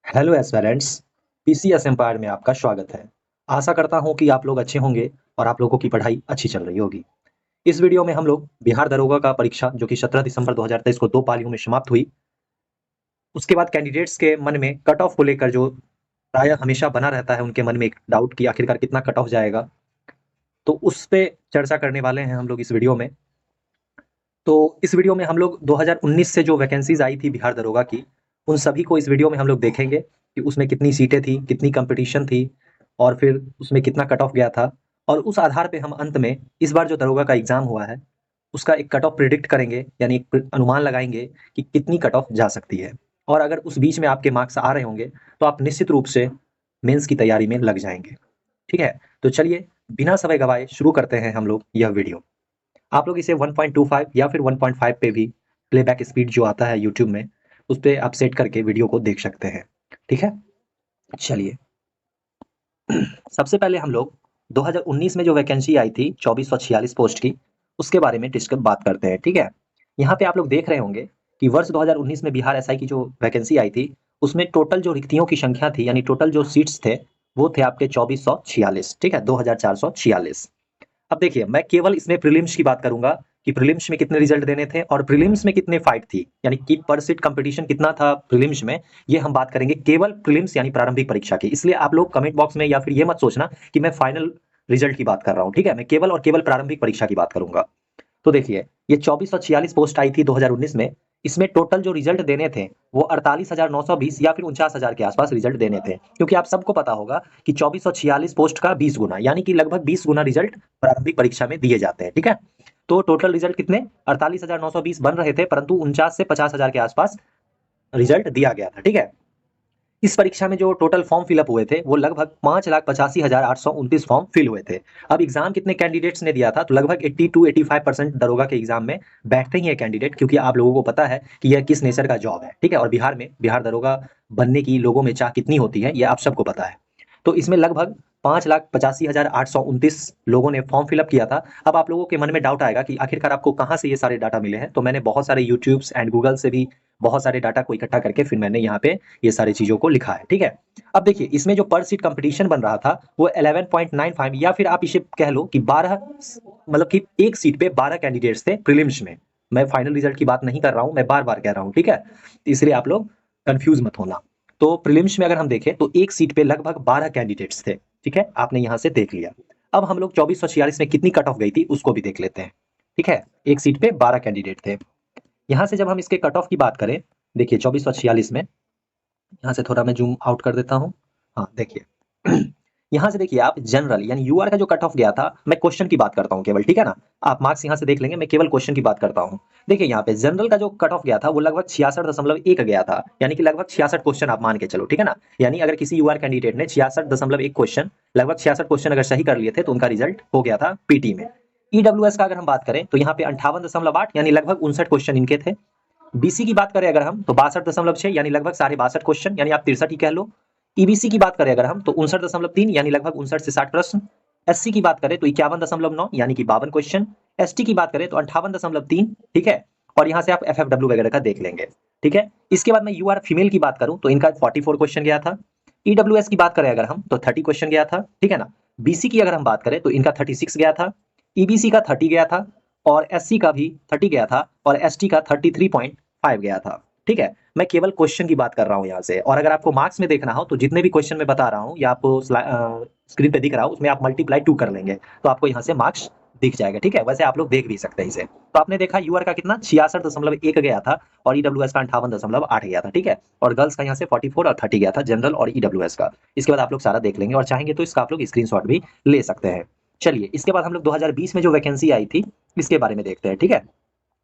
Hello aspirants. PCS empire में आपका स्वागत है। आशा करता हूं कि आप लोग अच्छे होंगे और आप लोगों की पढ़ाई अच्छी चल रही होगी। इस वीडियो में हम लोग बिहार दरोगा का परीक्षा जो कि 17 दिसंबर 2023 को 2 पालियों में समाप्त हुई, उसके बाद कैंडिडेट्स के मन में कट ऑफ को लेकर जो प्राय हमेशा बना रहता है उनके मन में एक डाउट कि आखिरकार कितना कट ऑफ जाएगा, तो उस पे चर्चा करने वाले हैं हम लोग इस वीडियो में। तो इस वीडियो में हम लोग 2019 से जो वैकेंसीज आई थी बिहार दरोगा की, उन सभी को इस वीडियो में हम लोग देखेंगे कि उसमें कितनी सीटें थी, कितनी कंपटीशन थी और फिर उसमें कितना कट ऑफ गया था। और उस आधार पे हम अंत में इस बार जो दरोगा का एग्जाम हुआ है उसका एक कट ऑफ प्रिडिक्ट करेंगे, यानी एक अनुमान लगाएंगे कि कितनी कट ऑफ जा सकती है। और अगर उस बीच में आपके मार्क्स आ रहे होंगे तो आप निश्चित रूप से मेंस की तैयारी में लग जाएंगे। ठीक है, तो चलिए बिना समय गवाए शुरू करते हैं हम लोग यह वीडियो। आप लोग इसे 1.25 या फिर 1.5 पे भी प्लेबैक स्पीड जो आता है यूट्यूब में, उस पे आप सेट करके वीडियो को देख सकते हैं। ठीक है, चलिए सबसे पहले हम लोग 2019 में जो वैकेंसी आई थी 2446 पोस्ट की, उसके बारे में डिस्कस बात करते हैं। ठीक है, यहाँ पे आप लोग देख रहे होंगे कि वर्ष 2019 में बिहार एसआई की जो वैकेंसी आई थी उसमें टोटल जो रिक्तियों की संख्या थी, यानी टोटल जो सीट्स थे वो थे आपके 2446। ठीक है, 2446। अब देखिए मैं केवल इसमें प्रीलिम्स की बात करूंगा कि प्रीलिम्स में कितने रिजल्ट देने थे और प्रीलिम्स में कितने फाइट थी, यानी कि पर सीट कंपटीशन कितना था प्रीलिम्स में। ये हम बात करेंगे केवल प्रीलिम्स यानी प्रारंभिक परीक्षा की। इसलिए आप लोग कमेंट बॉक्स में या फिर ये मत सोचना कि मैं फाइनल रिजल्ट की बात कर रहा हूं। ठीक है, मैं केवल और केवल प्रारंभिक परीक्षा की बात करूंगा। तो देखिए ये 2446 पोस्ट आई थी 2019 में। इसमें टोटल जो रिजल्ट देने थे वो 48,920 या फिर 49,000 के आसपास रिजल्ट देने थे, क्योंकि आप सबको पता होगा कि 2446 पोस्ट का 20 गुना यानी कि लगभग 20 गुना रिजल्ट प्रारंभिक परीक्षा में दिए जाते हैं। ठीक है, तो टोटल रिजल्ट कितने 48,920 बन रहे थे, परंतु 49 से 50,000 के आसपास रिजल्ट दिया गया था। ठीक है, इस परीक्षा में जो टोटल फॉर्म फिलअप हुए थे वो लगभग 5,85,829 फॉर्म फिल हुए थे। अब एग्जाम कितने कैंडिडेट्स ने दिया था, तो लगभग 80 टू 85% दरोगा के एग्जाम में बैठते ही है कैंडिडेट, क्योंकि आप लोगों को पता है कि यह किस नेचर का जॉब है। ठीक है, और बिहार में बिहार दरोगा बनने की लोगों में चाह कितनी होती है ये आप सबको पता है। तो इसमें लगभग 5,85,829 लोगों ने फॉर्म फिलअप किया था। अब आप लोगों के मन में डाउट आएगा कि आखिरकार आपको कहाँ से ये सारे डाटा मिले हैं, तो मैंने बहुत सारे यूट्यूब्स एंड गूगल से भी बहुत सारे डाटा को इकट्ठा करके फिर मैंने यहाँ पे ये सारी चीजों को लिखा है। ठीक है, अब देखिए इसमें जो पर सीट कंपटीशन बन रहा था वो 11.95 या फिर आप इसे कह लो कि 12, मतलब कि एक सीट पे 12 कैंडिडेट्स थे प्रीलिम्स में। मैं फाइनल रिजल्ट की बात नहीं कर रहा हूं, मैं बार बार कह रहा हूं। ठीक है, इसलिए आप लोग कंफ्यूज मत होना। तो प्रीलिम्स में अगर हम देखें तो एक सीट पे लगभग 12 कैंडिडेट्स थे। ठीक है, आपने यहां से देख लिया। अब हम लोग 2446 में कितनी कट ऑफ गई थी उसको भी देख लेते हैं। ठीक है, एक सीट पे 12 कैंडिडेट थे। यहां से जब हम इसके कट ऑफ की बात करें, देखिए 2446 में यहाँ से थोड़ा मैं जूम आउट कर देता हूँ। हाँ देखिए यहाँ से देखिए आप जनरल यानी यूआर का जो कट ऑफ गया था, मैं क्वेश्चन की बात करता हूँ केवल। ठीक है ना, आप मार्क्स यहाँ से देख लेंगे, मैं केवल क्वेश्चन की बात करता हूँ। देखिए यहाँ पे जनरल का जो कट ऑफ गया था वो लगभग 66.1 गया था, यानी कि लगभग 66 क्वेश्चन आप मान के चलो। ठीक है ना, यानी अगर किसी यूआर कैंडिडेट ने 66.1 क्वेश्चन, लगभग 66 क्वेश्चन अगर सही कर लिए थे तो उनका रिजल्ट हो गया था पीटी में। ईडब्ल्यूएस का अगर हम बात करें तो यहाँ पे 58.8 यानी लगभग 59 क्वेश्चन इनके थे। बीसी की बात करें अगर हम तो 62.6 यानी लगभग 62.5 क्वेश्चन, यानी आप 63 ही कह लो। ईबीसी की बात करें अगर हम तो 59.3 यानी लगभग 59 से 60 प्रश्न। एससी की बात करें तो 51.9 यानी कि 52 क्वेश्चन। एसटी की बात करें तो 58.3। ठीक है, और यहाँ से आप एफएफडब्ल्यू वगैरह का देख लेंगे। ठीक है, इसके बाद मैं यूआर फीमेल की बात करूं तो इनका 44 क्वेश्चन गया था। ईडब्ल्यूएस की बात करें अगर हम तो 30 क्वेश्चन गया था। ठीक है ना, बीसी की अगर हम बात करें तो इनका 36 गया था। ईबीसी का 30 गया था और एससी का भी 30 गया था और एसटी का 33.5 गया था। ठीक है, मैं केवल क्वेश्चन की बात कर रहा हूं यहाँ से। और अगर आपको मार्क्स में देखना हो तो जितने भी क्वेश्चन मैं बता रहा हूँ या आपको स्क्रीन पे दिख रहा हो उसमें आप मल्टीप्लाई 2 कर लेंगे तो आपको यहाँ से मार्क्स दिख जाएगा। ठीक है, वैसे आप लोग देख भी सकते हैं इसे। तो आपने देखा यूआर का कितना 66.1 गया था और ईडब्ल्यूएस का 58.8 गया था। ठीक है, और गर्ल्स का यहाँ से 44 और 30 गया था जनरल और ईडब्ल्यूएस का। इसके बाद आप लोग सारा देख लेंगे और चाहेंगे तो इसका आप लोग स्क्रीनशॉट भी ले सकते हैं। चलिए इसके बाद हम लोग 2020 में जो वैकेंसी आई थी इसके बारे में देखते हैं। ठीक है,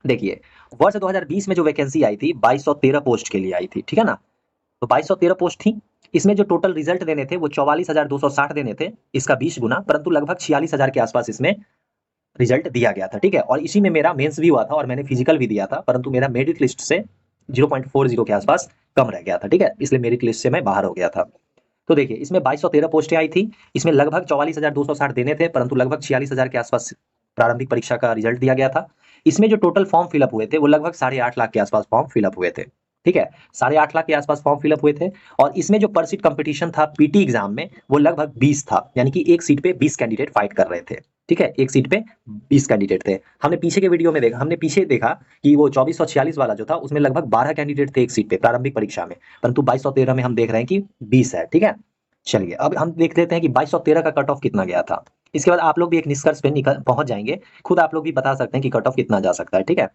देखिए वर्ष 2020 में जो वैकेंसी आई थी 2213 पोस्ट के लिए आई थी। ठीक है ना, तो 2213 पोस्ट थी। इसमें जो टोटल रिजल्ट देने थे वो 44,260 देने थे, इसका 20 गुना, परंतु लगभग 46,000 के आसपास इसमें रिजल्ट दिया गया था। ठीक है, और इसी में मेरा मेंस भी हुआ था और मैंने फिजिकल भी दिया था, परंतु मेरा मेरिट लिस्ट से 0.40 के आसपास कम रह गया था। ठीक है, इसलिए मेरिट लिस्ट से मैं बाहर हो गया था। तो देखिए इसमें 2213 पोस्टें आई थी। इसमें लगभग 44,260 देने थे, परंतु लगभग 46,000 के आसपास प्रारंभिक परीक्षा का रिजल्ट दिया गया था। इसमें जो टोटल फॉर्म फिलअप हुए थे वो लगभग 8.5 लाख के आसपास फॉर्म फिलअप हुए थे। ठीक है, 8.5 लाख के आसपास फॉर्म फिलअप हुए थे। और इसमें जो पर सीट कंपटीशन था पीटी एग्जाम में वो लगभग 20 था, यानी कि एक सीट पे 20 कैंडिडेट फाइट कर रहे थे। ठीक है, एक सीट पे 20 कैंडिडेट थे। हमने पीछे के वीडियो में देखा, हमने पीछे देखा कि वो 2446 वाला जो था उसमें लगभग 12 कैंडिडेट थे एक सीट पे प्रारंभिक परीक्षा में, परंतु 2213 में हम देख रहे हैं कि 20 है। ठीक है, चलिए अब हम देख लेते हैं कि 2213 का कट ऑफ कितना गया था। इसके बाद आप लोग भी एक निष्कर्ष पे निकल पहुंच जाएंगे, खुद आप लोग भी बता सकते हैं कि कट ऑफ कितना जा सकता है। ठीक है,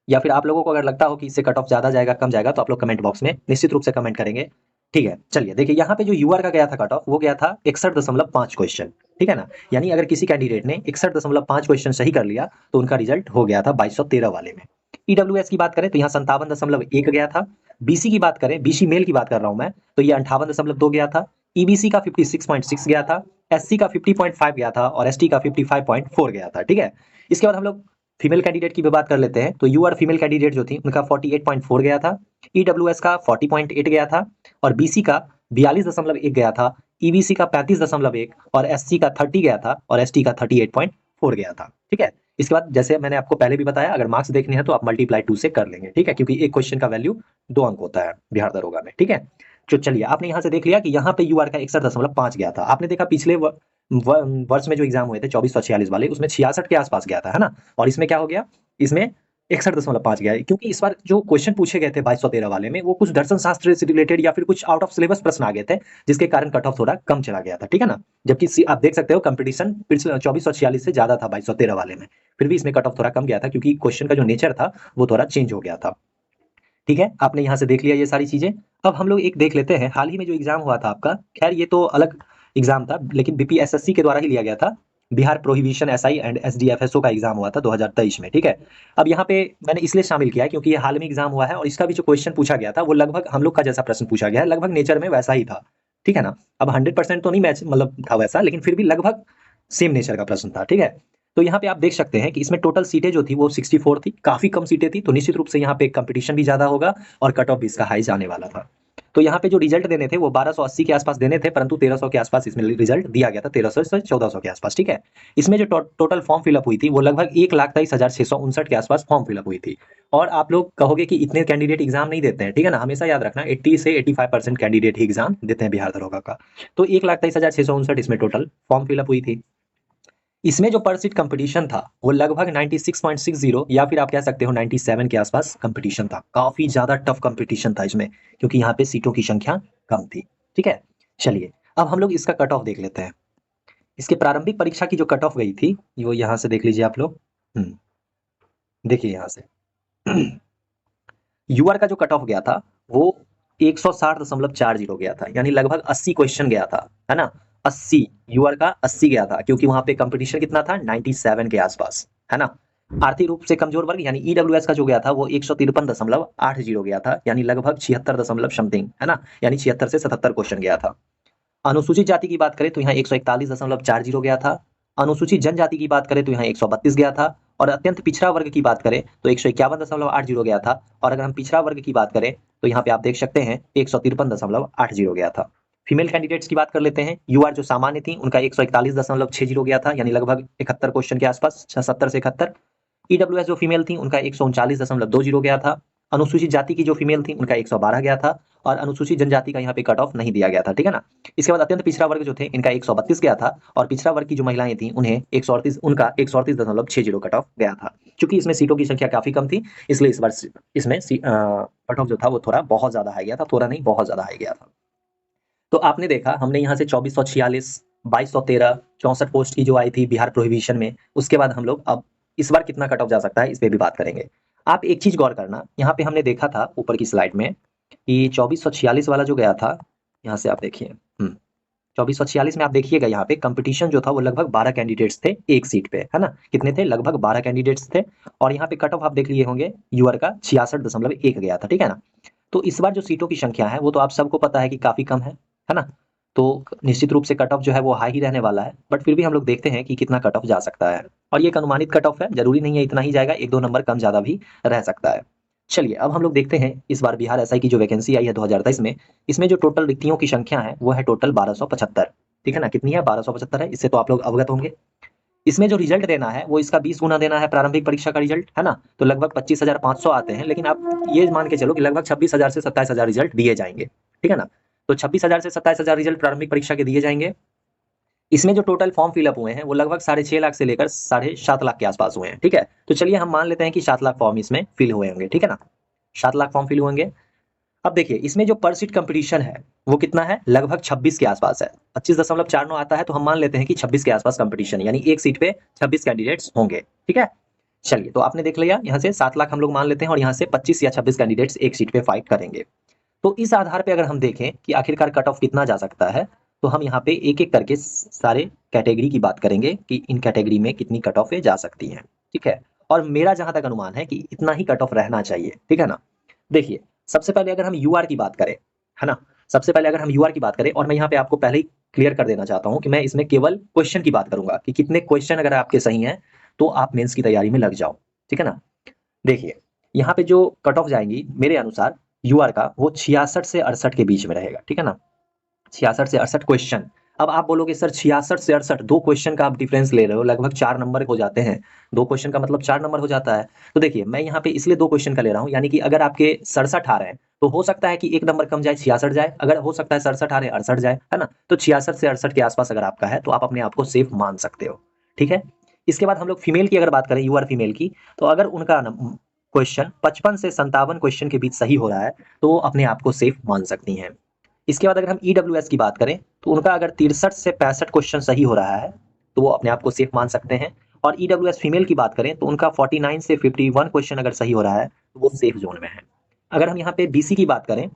या फिर आप लोगों को अगर लगता हो कि इससे कट ऑफ ज्यादा जाएगा कम जाएगा तो आप लोग कमेंट बॉक्स में निश्चित रूप से कमेंट करेंगे। ठीक है, चलिए देखिए यहाँ पे जो यूआर का गया था कट ऑफ वो गया था 61.5 क्वेश्चन। ठीक है ना, यानी अगर किसी कैंडिडेट ने 61.5 क्वेश्चन सही कर लिया तो उनका रिजल्ट हो गया था 2213 वाले में। ईडब्ल्यूएस की बात करें तो यहाँ 57.1 गया था। बीसी की बात करें, बीसी मेल की बात कर रहा हूं मैं, तो ये 58.2 गया था। ईबीसी का 56.6 गया था। एससी का 50.5 गया था और एसटी का 55.4 गया था। ठीक है, इसके बाद हम लोग फीमेल कैंडिडेट की भी बात कर लेते हैं तो यूआर फीमेल कैंडिडेट जो थी उनका 48.4 गया था। ईडब्ल्यूएस का 40.8 गया था और बीसी का 42.1 गया था। ईबीसी का 35.1 और एससी का 30 गया था और एसटी का 38.4 गया था। ठीक है, इसके बाद जैसे मैंने आपको पहले भी बताया अगर मार्क्स देखने हैं तो आप मल्टीप्लाई 2 से कर लेंगे। ठीक है, क्योंकि एक क्वेश्चन का वैल्यू 2 अंक होता है बिहार दरोगा में। ठीक है, तो चलिए आपने यहाँ से देख लिया कि यहाँ पे यूआर का 61.5 गया था। आपने देखा पिछले वर्ष में जो एग्जाम हुए थे 2446 वाले उसमें 66 के आसपास गया था, है ना, और इसमें क्या हो गया, इसमें 61.5 गया है। क्योंकि इस बार जो क्वेश्चन पूछे गए थे 2213 वाले में वो कुछ दर्शन शास्त्र से रिलेटेड या फिर कुछ आउट ऑफ सिलेबस प्रश्न आ गए थे जिसके कारण कट ऑफ थोड़ा कम चला गया था। ठीक है ना, जबकि आप देख सकते हो कंपटीशन 2446 से ज्यादा था 2213 वाले में, फिर भी इसमें कट ऑफ थोड़ा कम गया था क्योंकि क्वेश्चन का जो नेचर था वो थोड़ा चेंज हो गया था। ठीक है, आपने यहाँ से देख लिया ये सारी चीजें। अब हम लोग एक देख लेते हैं हाल ही में जो एग्जाम हुआ था आपका, खैर ये तो अलग एग्जाम था लेकिन बीपीएसएससी के द्वारा ही लिया गया था। बिहार प्रोहिबिशन एसआई एंड एसडीएफएसओ का एग्जाम हुआ था 2023 में। ठीक है, अब यहाँ पे मैंने इसलिए शामिल किया क्योंकि ये हाल में एग्जाम हुआ है और इसका भी जो क्वेश्चन पूछा गया था वो लगभग हम लोग का जैसा प्रश्न पूछा गया है, लगभग नेचर में वैसा ही था। ठीक है ना, अब 100% तो नहीं मैच मतलब था वैसा, लेकिन फिर भी लगभग सेम नेचर का प्रश्न था। ठीक है, तो यहाँ पे आप देख सकते हैं कि इसमें टोटल सीटें जो थी वो 64 थी, काफी कम सीटें थी, तो निश्चित रूप से यहाँ पे कंपटीशन भी ज्यादा होगा और कट ऑफ भी इसका हाई जाने वाला था। तो यहाँ पे जो रिजल्ट देने थे वो 1280 के आसपास देने थे, परंतु 1300 के आसपास इसमें रिजल्ट दिया गया था, 1300 से 1400 के आसपास। ठीक है, इसमें जो टोटल फॉर्म फिलअप हुई थी वो लगभग 1,23,659 के आसपास फॉर्म फिलअप हुई थी। और आप लोग कहोगे कि इतने कैंडिडेट एग्जाम नहीं देते हैं, ठीक है ना, हमेशा याद रखना 80 से 85% कैंडिडेट ही एग्जाम देते हैं बिहार दरोगा का। तो 1,23,659 इसमें टोटल फॉर्म फिलअप हुई थी। इसमें जो पर सीट कंपटीशन था वो लगभग 96.60 या फिर आप कह सकते हो 97 के आसपास कंपटीशन था। काफी ज्यादा टफ कंपटीशन था इसमें क्योंकि यहाँ पे सीटों की संख्या कम थी। ठीक है, चलिए अब हम लोग इसका कट ऑफ देख लेते हैं। इसके प्रारंभिक परीक्षा की जो कट ऑफ गई थी वो यहाँ से देख लीजिए आप लोग। देखिए यहाँ से यूआर का जो कट ऑफ गया था वो 160.40 गया था, यानी लगभग 80 क्वेश्चन गया था, है ना, 80 यूआर का 80 गया था क्योंकि वहां पे कंपटीशन कितना था 97 के आसपास, है ना। आर्थिक रूप से कमजोर वर्ग यानी ईडब्ल्यूएस का जो गया था वो 153.80 गया था, यानी लगभग 76 दशमलव समथिंग, है ना, यानी 76 से 77 क्वेश्चन गया था। अनुसूचित जाति की बात करें तो यहाँ 141.40 गया था। अनुसूचित जनजाति की बात करें तो यहाँ 132 गया था। और अत्यंत पिछड़ा वर्ग की बात करें तो 151.80 गया था। और अगर हम पिछड़ा वर्ग की बात करें तो यहाँ पे आप देख सकते हैं 153.80 गया था। फीमेल कैंडिडेट्स की बात कर लेते हैं। यूआर जो सामान्य थी उनका 141.60 गया था, यानी लगभग 71 क्वेश्चन के आसपास, 70 से 71। ईडब्ल्यूएस जो फीमेल थी उनका 139.20 गया था। अनुसूचित जाति की जो फीमेल थी उनका 112 गया था। और अनुसूचित जनजाति का यहाँ पे कट ऑफ नहीं दिया गया था, ठीक है ना। इसके बाद अत्यंत पिछड़ा वर्ग जो थे इनका 132 गया था और पिछड़ा वर्ग की जो महिलाएं थी उन्हें 138 उनका 138.60 कट ऑफ गया था। क्योंकि इसमें सीटों की संख्या काफी कम थी इसलिए इस बार इसमें कट ऑफ जो था वो थोड़ा बहुत ज्यादा हाई गया था, थोड़ा नहीं बहुत ज्यादा हाई गया था। तो आपने देखा हमने यहाँ से 2446, 2213, 64 पोस्ट की जो आई थी बिहार प्रोहिबिशन में, उसके बाद हम लोग अब इस बार कितना कट ऑफ जा सकता है इस पे भी बात करेंगे। आप एक चीज गौर करना, यहाँ पे हमने देखा था ऊपर की स्लाइड में कि 2446 वाला जो गया था, यहाँ से आप देखिए 2446 में आप देखिएगा यहाँ पे कंपटीशन जो था वो लगभग 12 कैंडिडेट्स थे एक सीट पे, है ना। कितने थे, लगभग 12 कैंडिडेट्स थे। और यहाँ पे कट ऑफ आप देख लिए होंगे यूआर का 66.1 गया था, ठीक है ना। तो इस बार जो सीटों की संख्या है वो तो आप सबको पता है कि काफी कम है ना। तो निश्चित रूप से कट ऑफ जो है वो हाई ही रहने वाला है, बट फिर भी हम लोग देखते हैं कि कितना कट ऑफ जा सकता है। और ये एक अनुमानित कट ऑफ है, जरूरी नहीं है इतना ही जाएगा, 1-2 नंबर कम ज्यादा भी रह सकता है। चलिए अब हम लोग देखते हैं इस बार बिहार एसआई की जो वैकेंसी आई है 2023 में, इसमें जो टोटल रिक्तियों की संख्या है वो है टोटल 1275, ठीक है ना। कितनी है, 1275 है, इससे तो आप लोग अवगत होंगे। इसमें जो रिजल्ट देना है वो इसका 20 गुना देना है प्रारंभिक परीक्षा का रिजल्ट, है ना। तो लगभग 25,500 आते हैं, लेकिन आप ये मान के चलो कि लगभग 26,000 से 27,000 रिजल्ट दिए जाएंगे, ठीक है ना। तो 26,000 से 27,000 रिजल्ट प्रारंभिक परीक्षा के दिए जाएंगे। इसमें जो टोटल फॉर्म फिलअप हुए हैं वो लगभग 6.5 लाख से लेकर 7.5 लाख के आसपास हुए हैं, ठीक है। तो चलिए हम मान लेते हैं कि 7 लाख फॉर्म इसमें फिल हुए होंगे, ठीक है ना। 7 लाख फॉर्म फिल होंगे। अब देखिए इसमें जो पर सीट कंपटीशन है वो कितना है, लगभग 26 के आसपास है। 25.49 आता है, तो हम मान लेते हैं कि 26 के आसपास कंपटीशन है, यानी एक सीट पे 26 कैंडिडेट्स होंगे, ठीक है। चलिए, तो आपने देख लिया, यहाँ से 7 लाख हम लोग मान लेते हैं और यहाँ से 25 या 26 कैंडिडेट्स एक सीट पे फाइट करेंगे। तो इस आधार पे अगर हम देखें कि आखिरकार कट ऑफ कितना जा सकता है, तो हम यहाँ पे एक एक करके सारे कैटेगरी की बात करेंगे कि इन कैटेगरी में कितनी कट ऑफ जा सकती हैं, ठीक है। और मेरा जहां तक अनुमान है कि इतना ही कट ऑफ रहना चाहिए, ठीक है ना। देखिए, सबसे पहले अगर हम यूआर की बात करें, है ना, सबसे पहले अगर हम यूआर की बात करें, और मैं यहाँ पे आपको पहले ही क्लियर कर देना चाहता हूँ कि मैं इसमें केवल क्वेश्चन की बात करूंगा कि कितने क्वेश्चन अगर आपके सही हैं तो आप मेंस की तैयारी में लग जाओ, ठीक है ना। देखिए, यहाँ पे जो कट ऑफ जाएंगी मेरे अनुसार यूआर का, वो 66 से 68 के बीच में रहेगा, ठीक है ना। 66 से 68 क्वेश्चन। अब आप बोलोगे सर 66 से 68, 2 क्वेश्चन का आप डिफरेंस ले रहे हो, लगभग 4 नंबर हो जाते हैं। 2 क्वेश्चन का मतलब 4 नंबर हो जाता है। तो देखिए, मैं यहाँ पे इसलिए 2 क्वेश्चन का ले रहा हूँ, यानी कि अगर आपके 67 आ रहे हैं तो हो सकता है कि 1 नंबर कम जाए, 66 जाए। अगर हो सकता है 67 आ रहे हैं 68 जाए, है ना। तो 66 से 68 के आसपास अगर आपका है तो आप अपने आप को सेफ मान सकते हो, ठीक है। इसके बाद हम लोग फीमेल की अगर बात करें, यूआर फीमेल की, तो अगर उनका क्वेश्चन 55 से 57 क्वेश्चन के बीच सही हो रहा है तो वो अपने आप को सेफ मान सकती हैं। इसके बाद अगर हम ईडब्ल्यूएस की बात करें, तो उनका अगर 63 से 65 क्वेश्चन सही हो रहा है तो वो अपने आप को सेफ मान सकते हैं। और ईडब्ल्यूएस फीमेल की बात करें तो उनका 49 से 51 क्वेश्चन अगर सही हो रहा है तो वो सेफ जोन में है। अगर हम यहाँ पे बीसी की बात करें,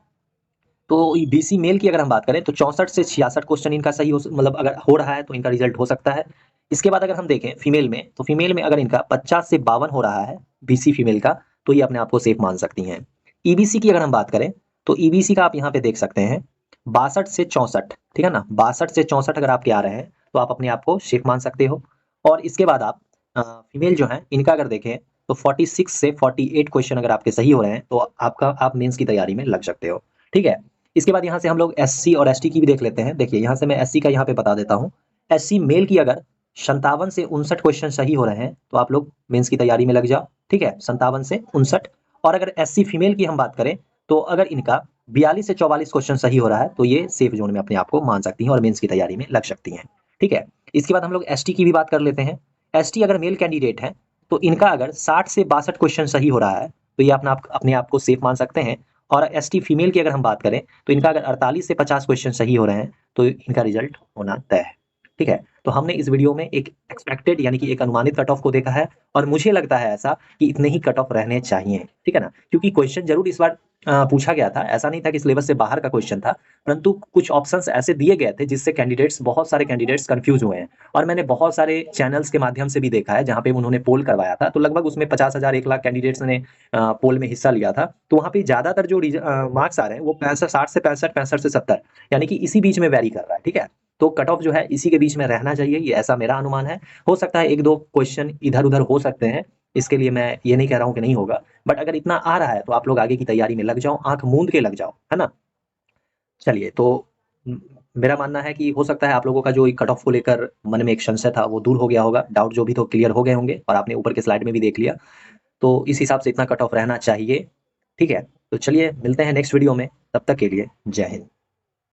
तो बीसी मेल की अगर हम बात करें तो 64 से 66 क्वेश्चन इनका सही हो, मतलब अगर हो रहा है तो इनका रिजल्ट हो सकता है। इसके बाद अगर हम देखें फीमेल में, तो फीमेल में अगर इनका 50 से 52 हो रहा है बीसी फीमेल का, तो ये अपने आप को सेफ मान सकती हैं। ईबीसी की अगर हम बात करें, तो ईबीसी का आप यहाँ पे देख सकते हैं 62 से 64, ठीक है ना। 62 से 64 अगर आपके आ रहे हैं तो आप अपने आप को सेफ मान सकते हो। और इसके बाद आप फीमेल जो है इनका अगर देखें तो 46 से 48 क्वेश्चन अगर आपके सही हो रहे हैं तो आप मेंस की तैयारी में लग सकते हो, ठीक है। इसके बाद यहाँ से हम लोग एससी और एसटी की भी देख लेते हैं। देखिए, यहाँ से मैं एससी का यहाँ पे बता देता हूँ। एससी मेल की अगर 57 से 59 क्वेश्चन सही हो रहे हैं तो आप लोग मेंस की तैयारी में लग जाओ, ठीक है, 57 से 59। और अगर एससी फीमेल की हम बात करें, तो अगर इनका 42 से 44 क्वेश्चन सही हो रहा है तो ये सेफ जोन में अपने आप को मान सकती हैं और मेंस की तैयारी में लग सकती हैं, ठीक है। इसके बाद हम लोग एसटी की भी बात कर लेते हैं। एसटी अगर मेल कैंडिडेट है तो इनका अगर 60 से 62 क्वेश्चन सही हो रहा है तो ये अपने आप को सेफ मान सकते हैं। और एसटी फीमेल की अगर हम बात करें तो इनका अगर 48 से 50 क्वेश्चन सही हो रहे हैं तो इनका रिजल्ट होना तय है, ठीक है। तो हमने इस वीडियो में एक एक्सपेक्टेड यानी कि एक अनुमानित कट ऑफ को देखा है, और मुझे लगता है ऐसा कि इतने ही कट ऑफ रहने चाहिए, ठीक है ना। क्योंकि क्वेश्चन जरूर इस बार पूछा गया था, ऐसा नहीं था कि सिलेबस से बाहर का क्वेश्चन था, परंतु कुछ ऑप्शंस ऐसे दिए गए थे जिससे बहुत सारे कैंडिडेट्स कंफ्यूज हुए हैं। और मैंने बहुत सारे चैनल्स के माध्यम से भी देखा है जहां पे उन्होंने पोल करवाया था, तो लगभग उसमें 50,000 1 लाख कैंडिडेट्स ने पोल में हिस्सा लिया था। तो वहां पे ज्यादातर जो मार्क्स आ रहे हैं वो 60 से 65, 65 से 70, यानी कि इसी बीच में वैरी कर रहा है, ठीक है। तो कट ऑफ जो है इसी के बीच में रहना चाहिए, ये ऐसा मेरा अनुमान है। हो सकता है 1-2 क्वेश्चन इधर उधर हो सकते हैं, इसके लिए मैं ये नहीं कह रहा हूं कि नहीं होगा, बट अगर इतना आ रहा है तो आप लोग आगे की तैयारी में लग जाओ, आंख मूंद के लग जाओ, है ना। चलिए, तो मेरा मानना है कि हो सकता है आप लोगों का जो कट ऑफ को लेकर मन में एक संशय था वो दूर हो गया होगा, डाउट जो भी तो क्लियर हो गए होंगे, और आपने ऊपर के स्लाइड में भी देख लिया। तो इस हिसाब से इतना कट ऑफ रहना चाहिए, ठीक है। तो चलिए मिलते हैं नेक्स्ट वीडियो में, तब तक के लिए जय हिंद।